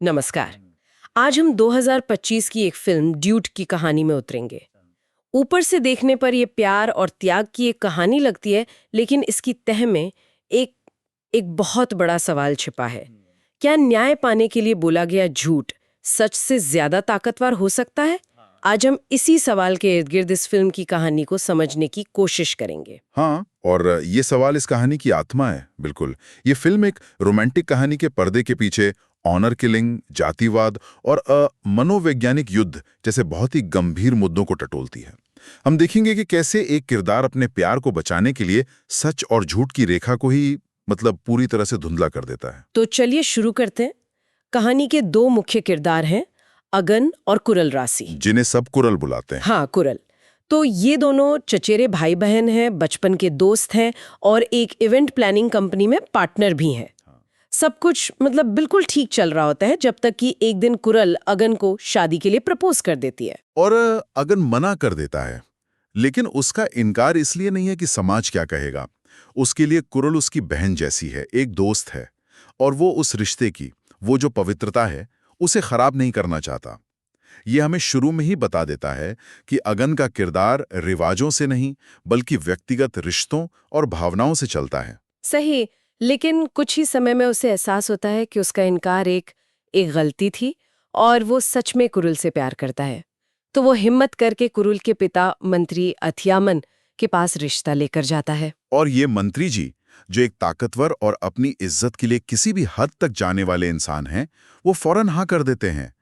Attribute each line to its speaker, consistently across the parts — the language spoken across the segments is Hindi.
Speaker 1: नमस्कार। आज हम 2025 की एक फिल्म ड्यूड की कहानी में उतरेंगे। ऊपर से देखने पर यह प्यार और त्याग की एक कहानी लगती है, लेकिन इसकी तह में एक एक बहुत बड़ा सवाल छिपा है। क्या न्याय पाने के लिए बोला गया झूठ सच से ज्यादा ताकतवर हो सकता है? आज हम इसी सवाल के इर्द गिर्द इस फिल्म की कहानी को समझने की कोशिश करेंगे।
Speaker 2: हाँ, और ये सवाल इस कहानी की आत्मा है। बिल्कुल, ये फिल्म एक रोमांटिक कहानी के पर्दे के पीछे ऑनर किलिंग, जातिवाद और मनोवैज्ञानिक युद्ध जैसे बहुत ही गंभीर मुद्दों को टटोलती है। हम देखेंगे कि कैसे एक किरदार अपने प्यार को बचाने के लिए सच और झूठ की रेखा को ही पूरी तरह से धुंधला कर देता है।
Speaker 1: तो चलिए शुरू करते हैं। कहानी के दो मुख्य किरदार हैं, अगन और कुरल राशि,
Speaker 2: जिन्हें सब कुरल बुलाते हैं।
Speaker 1: हाँ, कुरल। तो ये दोनों चचेरे भाई बहन हैं, बचपन के दोस्त हैं और एक इवेंट प्लानिंग कंपनी में पार्टनर भी हैं। सब कुछ बिल्कुल ठीक चल रहा होता है, जब तक कि एक दिन कुरल अगन को शादी के लिए प्रपोज कर देती है।
Speaker 2: और अगन मना कर देता है, लेकिन उसका इनकार इसलिए नहीं है कि समाज क्या कहेगा। उसके लिए कुरल उसकी बहन जैसी है, एक दोस्त है, और वो उस रिश्ते की वो जो पवित्रता है उसे खराब नहीं करना चाहता। ये हमें शुरू में ही बता देता है कि अगन का किरदार रिवाजों से नहीं बल्कि व्यक्तिगत रिश्तों और भावनाओं से चलता है।
Speaker 1: सही, लेकिन कुछ ही समय में उसे एहसास होता है कि उसका इनकार एक गलती थी और वो सच में कुरल से प्यार करता है। तो वो हिम्मत करके कुरल के पिता मंत्री अथियामन के पास रिश्ता लेकर जाता है।
Speaker 2: और ये मंत्री जी, जो एक ताकतवर और अपनी इज्जत के लिए किसी भी हद तक जाने वाले इंसान हैं, वो फौरन हाँ कर देते हैं।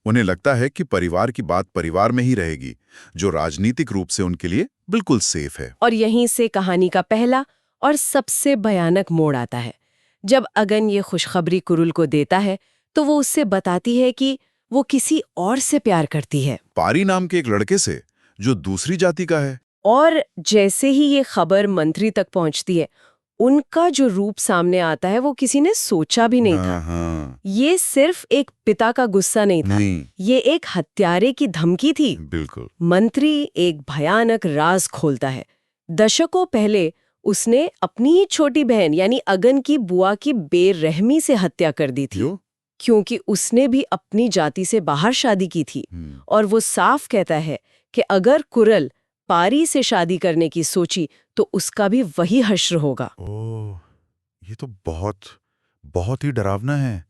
Speaker 2: उन्हें लगता है कि परिवार की बात परिवार में ही रहेगी, जो राजनीतिक रूप से उनके लिए बिल्कुल सेफ है।
Speaker 1: और यहीं से कहानी का पहला और सबसे भयानक मोड़ आता है। जब अगन ये खुशखबरी कुरल को देता है, तो वो उससे बताती है कि वो किसी और से प्यार करती है,
Speaker 2: पारी नाम के एक लड़के से, जो दूसरी जाति का है।
Speaker 1: और जैसे ही ये खबर मंत्री तक पहुंचती है, उनका जो रूप सामने आता है वो किसी ने सोचा भी नहीं था।
Speaker 2: हाँ,
Speaker 1: ये सिर्फ एक पिता का गुस्सा नहीं था,
Speaker 2: नहीं,
Speaker 1: ये एक हत्यारे की धमकी थी।
Speaker 2: बिल्कुल।
Speaker 1: मंत्री एक भयानक राज खोलता है। दशकों पहले उसने अपनी ही छोटी बहन यानी अगन की बुआ की बेरहमी से हत्या कर दी थी,
Speaker 2: क्यों?
Speaker 1: क्योंकि उसने भी अपनी जाति से बाहर शादी की थी। और वो साफ कहता है कि अगर कुरल पारी से शादी करने की सोची तो उसका भी वही हश्र होगा।
Speaker 2: ओह, ये तो बहुत बहुत ही डरावना है।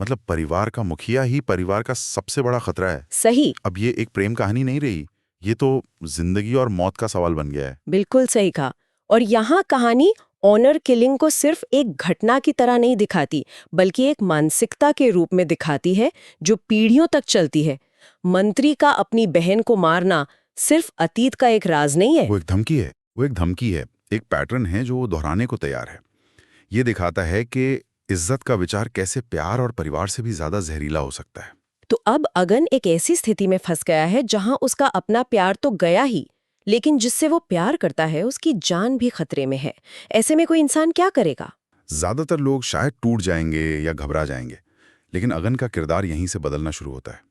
Speaker 2: परिवार का मुखिया ही परिवार का सबसे बड़ा खतरा है।
Speaker 1: सही,
Speaker 2: अब ये एक प्रेम कहानी नहीं रही, ये तो जिंदगी और मौत का सवाल बन गया है।
Speaker 1: बिल्कुल सही कहा। और यहाँ कहानी ऑनर किलिंग को सिर्फ एक घटना की तरह नहीं दिखाती, बल्कि एक मानसिकता के रूप में दिखाती है जो पीढ़ियों तक चलती है। मंत्री का अपनी बहन को मारना सिर्फ अतीत का एक राज नहीं है।
Speaker 2: वो एक धमकी है, वो एक धमकी है, एक पैटर्न है जो वो दोहराने को तैयार है। ये दिखाता है कि इज्जत का विचार कैसे प्यार और परिवार से भी ज्यादा जहरीला हो सकता है।
Speaker 1: तो अब अगन एक ऐसी स्थिति में फंस गया है जहां उसका अपना प्यार तो गया ही, लेकिन जिससे वो प्यार करता है उसकी जान भी खतरे में है। ऐसे में कोई इंसान क्या करेगा?
Speaker 2: ज्यादातर लोग शायद टूट जाएंगे या घबरा जाएंगे, लेकिन अगन का किरदार यहीं से बदलना शुरू होता है।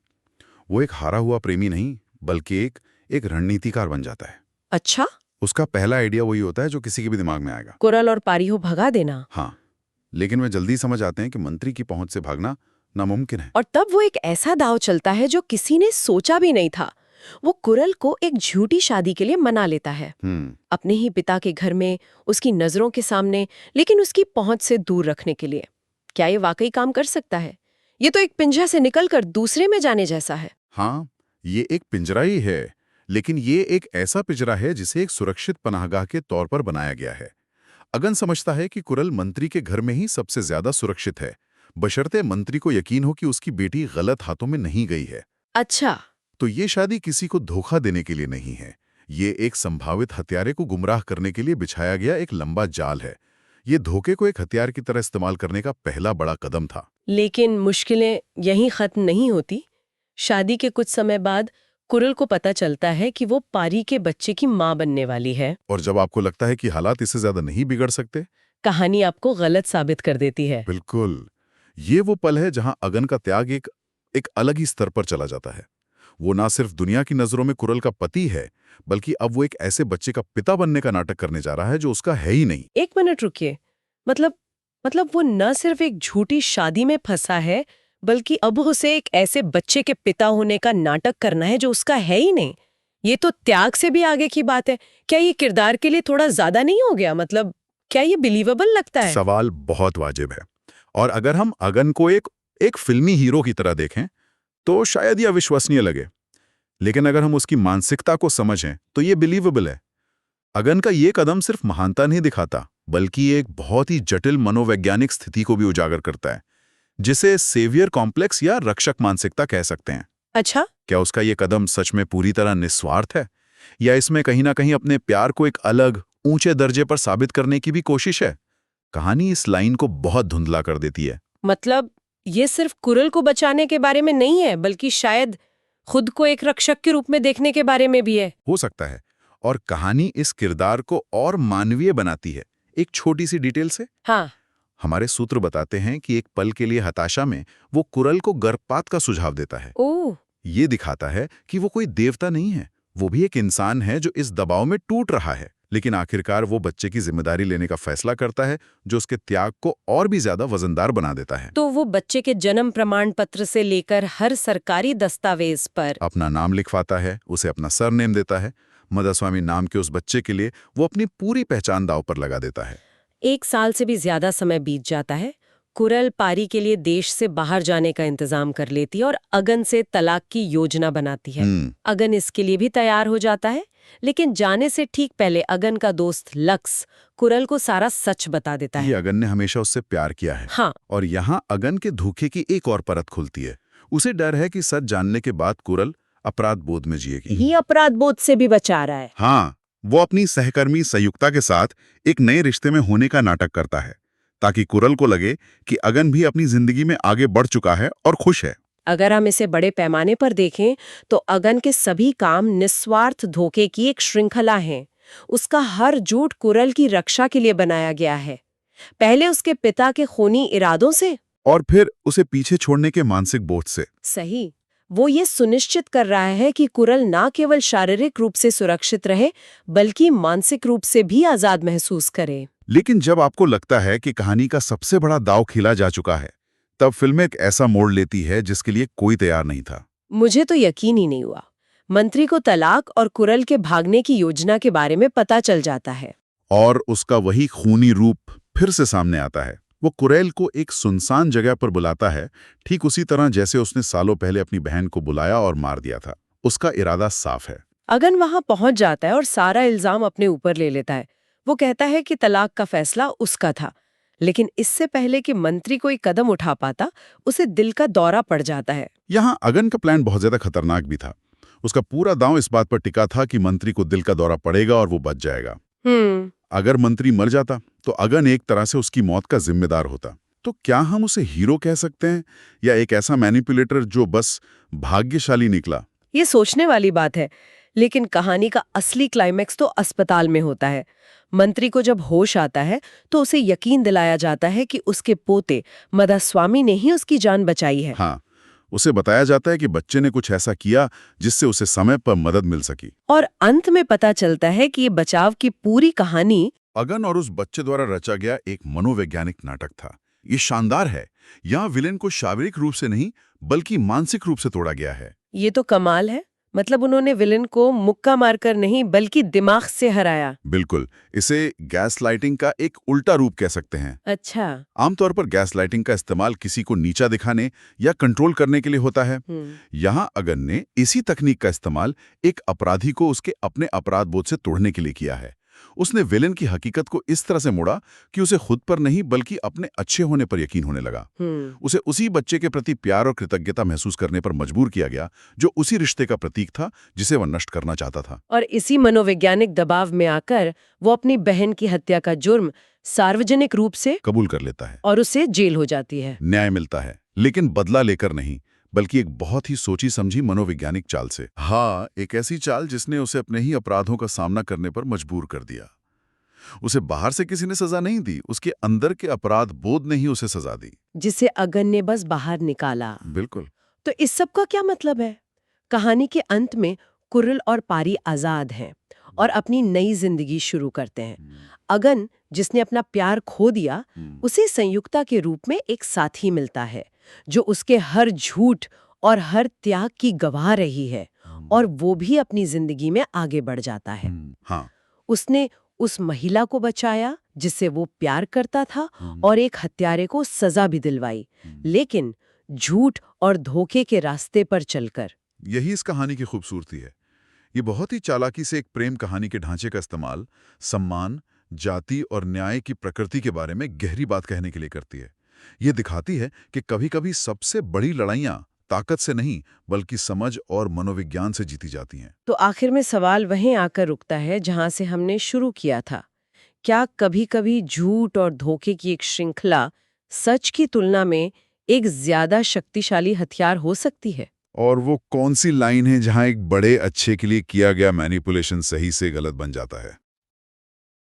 Speaker 2: वो एक हारा हुआ प्रेमी नहीं, बल्कि एक रणनीतिकार बन जाता है।
Speaker 1: अच्छा,
Speaker 2: उसका पहला आइडिया वही होता है जो किसी के भी दिमाग में आएगा।
Speaker 1: कुरल और पारियो भगा देना।
Speaker 2: हाँ, लेकिन वे जल्दी समझ आते हैं कि मंत्री की पहुंच से भागना नामुमकिन है।
Speaker 1: और तब वो एक ऐसा दांव चलता है जो किसी ने सोचा भी नहीं था। वो कुरल को एक झूठी शादी के लिए मना लेता है, अपने ही पिता के घर में, उसकी नजरों के सामने, लेकिन उसकी पहुंच से दूर रखने के लिए। क्या ये वाकई काम कर सकता है? ये तो एक पिंजरा से निकलकर दूसरे में जाने जैसा है।
Speaker 2: हाँ, ये एक पिंजरा ही है, लेकिन ये एक ऐसा पिंजरा है जिसे एक सुरक्षित पनाहगाह के तौर पर बनाया गया है। अगन समझता है कि कुरल मंत्री के घर में ही सबसे ज्यादा सुरक्षित है, बशर्ते मंत्री को यकीन हो कि उसकी बेटी गलत हाथों में नहीं गई है।
Speaker 1: अच्छा,
Speaker 2: तो ये शादी किसी को धोखा देने के लिए नहीं है, ये एक संभावित हत्यारे को गुमराह करने के लिए बिछाया गया एक लंबा जाल है। ये धोखे को एक हथियार की तरह इस्तेमाल करने का पहला बड़ा कदम था।
Speaker 1: लेकिन मुश्किलें यहीं खत्म नहीं होती। शादी के कुछ समय बाद कुरल को पता चलता है कि वो पारी के बच्चे की मां बनने वाली है।
Speaker 2: और जब आपको लगता है कि हालात इससे ज्यादा नहीं बिगड़ सकते,
Speaker 1: कहानी आपको गलत साबित कर देती है।
Speaker 2: बिल्कुल, ये वो पल है जहां अगन का त्याग एक अलग ही स्तर पर चला जाता है। वो ना सिर्फ दुनिया की नजरों में कुरल का पति है, बल्कि अब वो एक ऐसे बच्चे का पिता बनने का नाटक करने जा रहा है जो उसका है ही नहीं।
Speaker 1: एक मिनट रुकिए। मतलब वो न सिर्फ एक झूठी शादी में फंसा है, बल्कि अब उसे एक ऐसे बच्चे के पिता होने का नाटक करना है जो उसका है ही नहीं। ये तो त्याग से भी आगे की बात है। क्या ये किरदार के लिए थोड़ा ज्यादा नहीं हो गया? मतलब क्या ये बिलीवेबल लगता है?
Speaker 2: सवाल बहुत वाजिब है। और अगर हम अगन को एक फिल्मी हीरो की तरह देखें तो शायद ये अविश्वसनीय लगे, लेकिन अगर हम उसकी मानसिकता को समझें तो ये बिलीवेबल है। अगन का ये कदम सिर्फ महानता नहीं दिखाता, बल्कि एक बहुत ही जटिल मनोवैज्ञानिक स्थिति को भी उजागर करता है, जिसे सेवियर कॉम्प्लेक्स या रक्षक मानसिकता कह सकते हैं।
Speaker 1: अच्छा।
Speaker 2: क्या उसका ये कदम सच में पूरी तरह निस्वार्थ है, या इसमें कहीं ना कहीं अपने प्यार को एक अलग ऊंचे दर्जे पर साबित करने की भी कोशिश है? कहानी इस लाइन को बहुत धुंधला कर देती है।
Speaker 1: मतलब ये सिर्फ कुरल को बचाने के बारे में नहीं है, बल्कि शायद खुद को एक रक्षक के रूप में देखने के बारे में भी है।
Speaker 2: हो सकता है। और कहानी इस किरदार को और मानवीय बनाती है एक छोटी सी डिटेल से।
Speaker 1: हाँ।
Speaker 2: हमारे सूत्र बताते हैं कि एक पल के लिए हताशा में वो कुरल को गर्भपात का सुझाव देता है।
Speaker 1: ओह।
Speaker 2: ये दिखाता है कि वो कोई देवता नहीं है, वो भी एक इंसान है जो इस दबाव में टूट रहा है, लेकिन आखिरकार वो बच्चे की जिम्मेदारी लेने का फैसला करता है, जो उसके त्याग को और भी ज्यादा वजनदार बना देता है।
Speaker 1: तो वो बच्चे के जन्म प्रमाण पत्र से लेकर हर सरकारी दस्तावेज पर
Speaker 2: अपना नाम लिखवाता है, उसे अपना सरनेम देता है। मदस्वामी नाम के उस बच्चे के लिए वो अपनी पूरी पहचान दांव पर लगा देता है।
Speaker 1: 1 साल से भी ज्यादा समय बीत जाता है। कुरल पारी के लिए देश से बाहर जाने का इंतजाम कर लेती है और अगन से तलाक की योजना बनाती है। अगन इसके लिए भी तैयार हो जाता है, लेकिन जाने से ठीक पहले अगन का दोस्त लक्स कुरल को सारा सच बता देता है।
Speaker 2: ये अगन ने हमेशा उससे प्यार किया है।
Speaker 1: हाँ।
Speaker 2: और यहाँ अगन के धोखे की एक और परत खुलती है। उसे डर है कि सच जानने के बाद कुरल अपराध बोध में जिएगी।
Speaker 1: ही अपराध बोध से भी बचा रहा है।
Speaker 2: हाँ, वो अपनी सहकर्मी संयुक्ता के साथ एक नए रिश्ते में होने का नाटक करता है, ताकि कुरल को लगे कि अगन भी अपनी जिंदगी में आगे बढ़ चुका है और खुश है।
Speaker 1: अगर हम इसे बड़े पैमाने पर देखें तो अगन के सभी काम निस्वार्थ धोखे की एक श्रृंखला है। उसका हर झूठ कुरल की रक्षा के लिए बनाया गया है, पहले उसके पिता के खूनी इरादों से,
Speaker 2: और फिर उसे पीछे छोड़ने के मानसिक बोझ से।
Speaker 1: सही। वो ये सुनिश्चित कर रहा है कि कुरल ना केवल शारीरिक रूप से सुरक्षित रहे, बल्कि मानसिक रूप से भी आजाद महसूस करे।
Speaker 2: लेकिन जब आपको लगता है कि कहानी का सबसे बड़ा दांव खेला जा चुका है, तब फिल्म एक ऐसा मोड़ लेती है जिसके लिए कोई तैयार नहीं था।
Speaker 1: मुझे तो यकीन ही नहीं हुआ। मंत्री को तलाक और कुरल के भागने की योजना के बारे में पता चल जाता है,
Speaker 2: और उसका वही खूनी रूप फिर से सामने आता है। वो कुरैल को एक सुनसान जगह पर बुलाता है, ठीक उसी तरह जैसे उसने सालों पहले अपनी बहन को बुलाया और मार दिया था। उसका इरादा साफ है।
Speaker 1: अगन वहां पहुंच जाता है और सारा इल्जाम अपने ऊपर ले लेता है। वो कहता है कि तलाक का फैसला उसका था, लेकिन इससे पहले कि मंत्री कोई कदम उठा पाता, उसे दिल का दौरा पड़ जाता है।
Speaker 2: यहाँ अगन का प्लान बहुत ज्यादा खतरनाक भी था। उसका पूरा दांव इस बात पर टिका था कि मंत्री को दिल का दौरा पड़ेगा और वो बच जाएगा। अगर मंत्री मर जाता तो अगन एक तरह से उसकी मौत का जिम्मेदार होता। तो क्या हम उसे हीरो कह सकते हैं, या एक ऐसा मैनिपुलेटर जो बस भाग्यशाली निकला?
Speaker 1: ये सोचने वाली बात है, लेकिन कहानी का असली क्लाइमैक्स तो अस्पताल में होता है। मंत्री को जब होश आता है तो उसे यकीन दिलाया जाता है कि उसके पोते मदस्वामी ने ही उसकी जान बचाई है।
Speaker 2: हाँ, उसे बताया जाता है कि बच्चे ने कुछ ऐसा किया जिससे उसे समय पर मदद मिल सकी।
Speaker 1: और अंत में पता चलता है कि ये बचाव की पूरी कहानी
Speaker 2: अगन और उस बच्चे द्वारा रचा गया एक मनोवैज्ञानिक नाटक था। ये शानदार है। यहाँ विलेन को शारीरिक रूप से नहीं, बल्कि मानसिक रूप से तोड़ा गया है।
Speaker 1: ये तो कमाल है। मतलब उन्होंने विलेन को मुक्का मारकर नहीं, बल्कि दिमाग से हराया।
Speaker 2: बिल्कुल, इसे गैस लाइटिंग का एक उल्टा रूप कह सकते हैं।
Speaker 1: अच्छा।
Speaker 2: आमतौर पर गैस लाइटिंग का इस्तेमाल किसी को नीचा दिखाने या कंट्रोल करने के लिए होता है। यहाँ अगन ने इसी तकनीक का इस्तेमाल एक अपराधी को उसके अपने अपराध बोध से तोड़ने के लिए किया है। उसने विलेन की हकीकत को इस तरह से मोड़ा कि उसे खुद पर नहीं, बल्कि अपने अच्छे होने पर यकीन होने लगा। उसे उसी बच्चे के प्रति प्यार और कृतज्ञता महसूस करने पर मजबूर किया गया, जो उसी रिश्ते का प्रतीक था जिसे वह नष्ट करना चाहता था।
Speaker 1: और इसी मनोवैज्ञानिक दबाव में आकर वो अपनी बहन की हत्या का जुर्म सार्वजनिक रूप से
Speaker 2: कबूल कर लेता है
Speaker 1: और उसे जेल हो जाती है।
Speaker 2: न्याय मिलता है, लेकिन बदला लेकर नहीं, बल्कि एक बहुत ही सोची समझी मनोवैज्ञानिक चाल से। हाँ, एक ऐसी चाल जिसने उसे अपने ही अपराधों का सामना करने पर मजबूर कर दिया। उसे बाहर से किसी ने सजा नहीं दी, उसके अंदर के अपराध बोध ने ही उसे सजा दी,
Speaker 1: जिसे अगन ने बस बाहर निकाला।
Speaker 2: बिल्कुल।
Speaker 1: तो इस सब का क्या मतलब है? कहानी के अंत में कुरल और पारी आजाद हैं और अपनी नई जिंदगी शुरू करते हैं। अगन, जिसने अपना प्यार खो दिया, उसे संयुक्ता के रूप में एक साथी मिलता है जो उसके हर झूठ और हर त्याग की गवाह रही है, और वो भी अपनी जिंदगी में आगे बढ़ जाता है।
Speaker 2: हाँ।
Speaker 1: उसने उस महिला को बचाया जिससे वो प्यार करता था, और एक हत्यारे को सजा भी दिलवाई, लेकिन झूठ और धोखे के रास्ते पर चलकर।
Speaker 2: यही इस कहानी की खूबसूरती है। ये बहुत ही चालाकी से एक प्रेम कहानी के ढांचे का इस्तेमाल सम्मान, जाति और न्याय की प्रकृति के बारे में गहरी बात कहने के लिए करती है। ये दिखाती है कि कभी-कभी सबसे बड़ी लड़ाइयाँ ताकत से नहीं, बल्कि समझ और मनोविज्ञान से जीती जाती हैं।
Speaker 1: तो आखिर में सवाल वहीं आकर रुकता है जहां से हमने शुरू किया था। क्या कभी-कभी झूठ और धोखे की एक श्रृंखला सच की तुलना में एक ज्यादा शक्तिशाली हथियार हो सकती है?
Speaker 2: और वो कौन सी लाइन है जहां एक बड़े अच्छे के लिए किया गया मैनिपुलेशन सही से गलत बन जाता है?